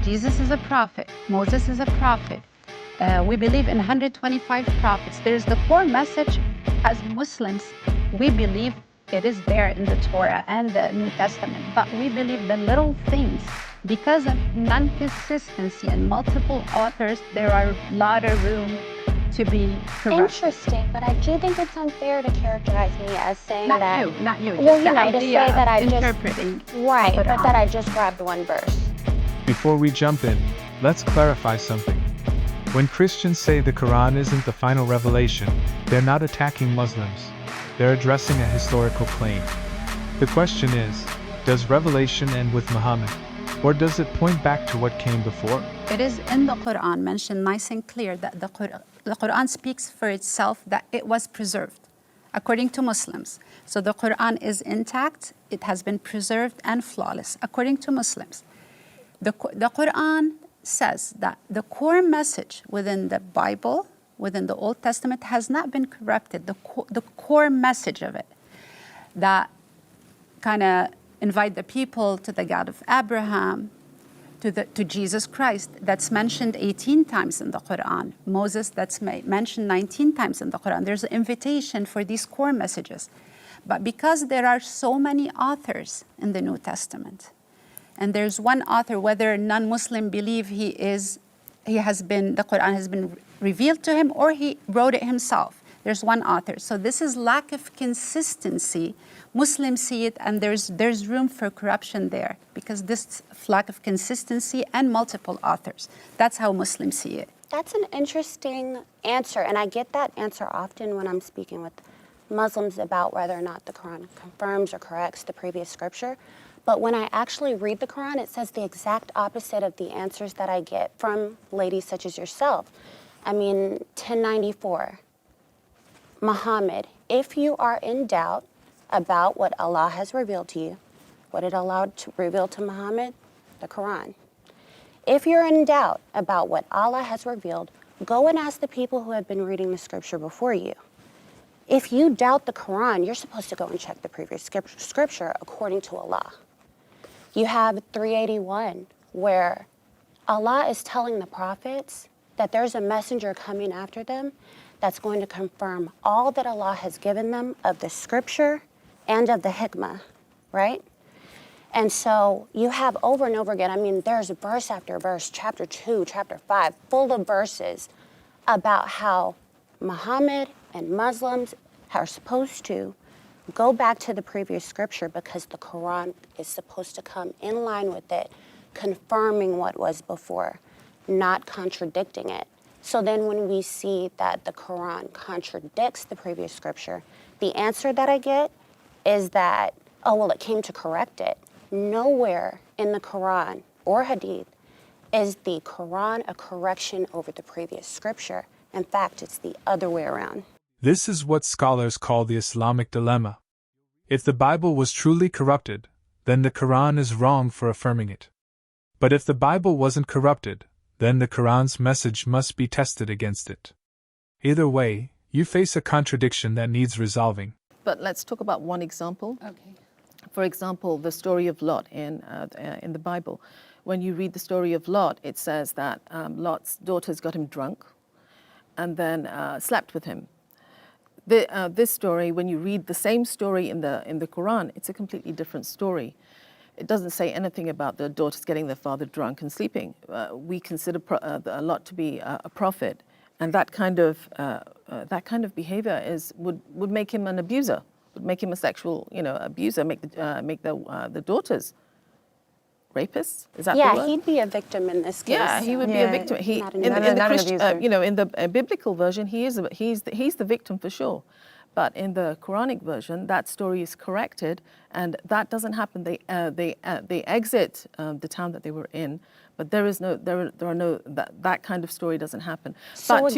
Jesus is a prophet. Moses is a prophet. We believe in 125 prophets. There's the core message as Muslims. We believe it is there in the Torah and the New Testament, but we believe the little things. Because of non-consistency and multiple authors, there are a lot of room to be corrupted. Interesting, but I do think it's unfair to characterize me as saying Not that. Not you. Well, Just the to say idea that I of just interpreting. right, but Qur'an. that I just grabbed one verse. Before we jump in, let's clarify something. When Christians say the Quran isn't the final revelation, they're not attacking Muslims. They're addressing a historical claim. The question is, does revelation end with Muhammad? Or does it point back to what came before? It is in the Qur'an mentioned nice and clear that the Qur'an speaks for itself, that it was preserved, according to Muslims. So the Qur'an is intact, it has been preserved and flawless, according to Muslims. The Qur'an says that the core message within the Bible, within the Old Testament, has not been corrupted. The core message of it, that kind of invite the people to the God of Abraham, to Jesus Christ, that's mentioned 18 times in the Quran. Moses, that's mentioned 19 times in the Quran. There's an invitation for these core messages. But because there are so many authors in the New Testament, and there's one author, whether non-Muslim believe the Quran has been revealed to him or he wrote it himself. There's one author. So this is lack of consistency. Muslims see it, and there's room for corruption there because this lack of consistency and multiple authors. That's how Muslims see it. That's an interesting answer, and I get that answer often when I'm speaking with Muslims about whether or not the Quran confirms or corrects the previous scripture. But when I actually read the Quran, it says the exact opposite of the answers that I get from ladies such as yourself. I mean, 1094, Muhammad, if you are in doubt about what Allah has revealed to you, what it allowed to reveal to Muhammad, the Quran. If you're in doubt about what Allah has revealed, go and ask the people who have been reading the scripture before you. If you doubt the Quran, you're supposed to go and check the previous scripture according to Allah. You have 381, where Allah is telling the prophets that there's a messenger coming after them that's going to confirm all that Allah has given them of the scripture and of the hikmah, right? And so you have over and over again, I mean, there's verse after verse, chapter 2, chapter 5, full of verses about how Muhammad and Muslims are supposed to go back to the previous scripture because the Quran is supposed to come in line with it, confirming what was before, not contradicting it. So then when we see that the Quran contradicts the previous scripture, the answer that I get is that, oh, well, it came to correct it. Nowhere in the Quran or Hadith is the Quran a correction over the previous scripture. In fact, it's the other way around. This is what scholars call the Islamic Dilemma. If the Bible was truly corrupted, then the Quran is wrong for affirming it. But if the Bible wasn't corrupted, then the Quran's message must be tested against it. Either way, you face a contradiction that needs resolving. But let's talk about one example. Okay. For example, the story of Lot in the Bible. When you read the story of Lot, it says that Lot's daughters got him drunk and then slept with him. This story, when you read the same story in the Quran, it's a completely different story. It doesn't say anything about the daughters getting their father drunk and sleeping. We consider Lot to be a prophet, and that kind of behavior would make him an abuser, would make him a sexual abuser, make the daughters rapists. Is that the word? Yeah, he'd be a victim in this case. Yeah, he would be a victim. In the biblical version, he's the victim for sure. But in the Quranic version, that story is corrected, and that doesn't happen. They exit the town that they were in, but that kind of story doesn't happen. So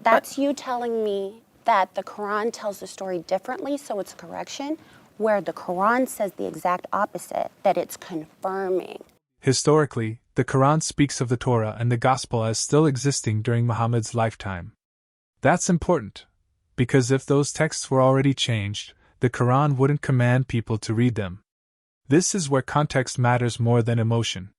that's you telling me that the Quran tells the story differently, so it's a correction, where the Quran says the exact opposite, that it's confirming. Historically, the Quran speaks of the Torah and the Gospel as still existing during Muhammad's lifetime. That's important, because if those texts were already changed, the Quran wouldn't command people to read them. This is where context matters more than emotion.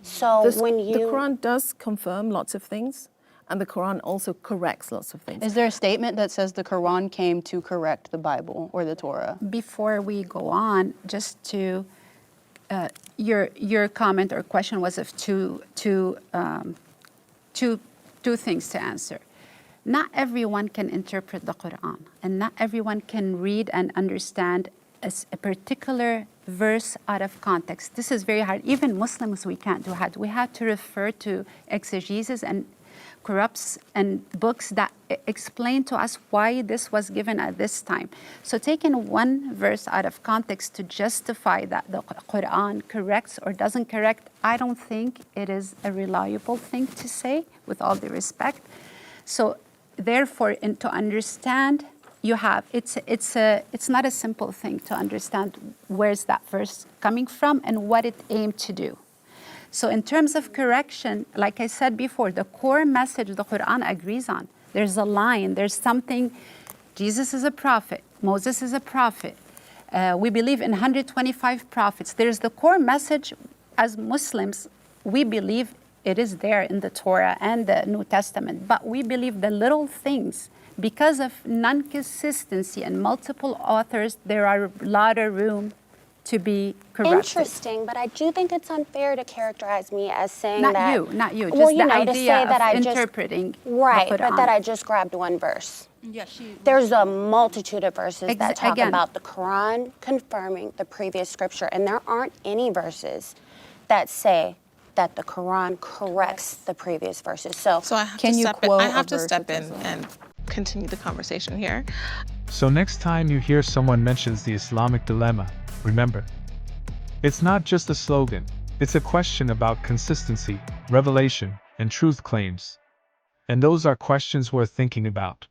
So The Quran does confirm lots of things, and the Quran also corrects lots of things. Is there a statement that says the Quran came to correct the Bible or the Torah? Before we go on, just to your comment or question was of two things to answer. Not everyone can interpret the Quran, and not everyone can read and understand a particular verse out of context. This is very hard. Even Muslims, we can't do that. We have to refer to exegesis and corrupts and books that explain to us why this was given at this time. So taking one verse out of context to justify that the Quran corrects or doesn't correct, I don't think it is a reliable thing to say, with all due respect. So therefore, to understand, it's not a simple thing to understand where's that verse coming from and what it aimed to do. So in terms of correction, like I said before, the core message the Quran agrees on. There's a line, there's something. Jesus is a prophet, Moses is a prophet. We believe in 125 prophets. There's the core message. As Muslims, we believe it is there in the Torah and the New Testament, but we believe the little things, because of non-consistency and multiple authors, there are a lot of room to be corrected. Interesting, but I do think it's unfair to characterize me as saying Not that. you. Just Well, the to idea say that of I interpreting just, right, the but Quran. that I just grabbed one verse. Yeah, There's a multitude of verses that talk again. about the Quran confirming the previous scripture, and there aren't any verses that say that the Quran corrects the previous verses. So I have Can to you step in. quote I a have to verse step that in says that? and continue the conversation here. So next time you hear someone mentions the Islamic dilemma, remember, it's not just a slogan, it's a question about consistency, revelation, and truth claims. And those are questions worth thinking about.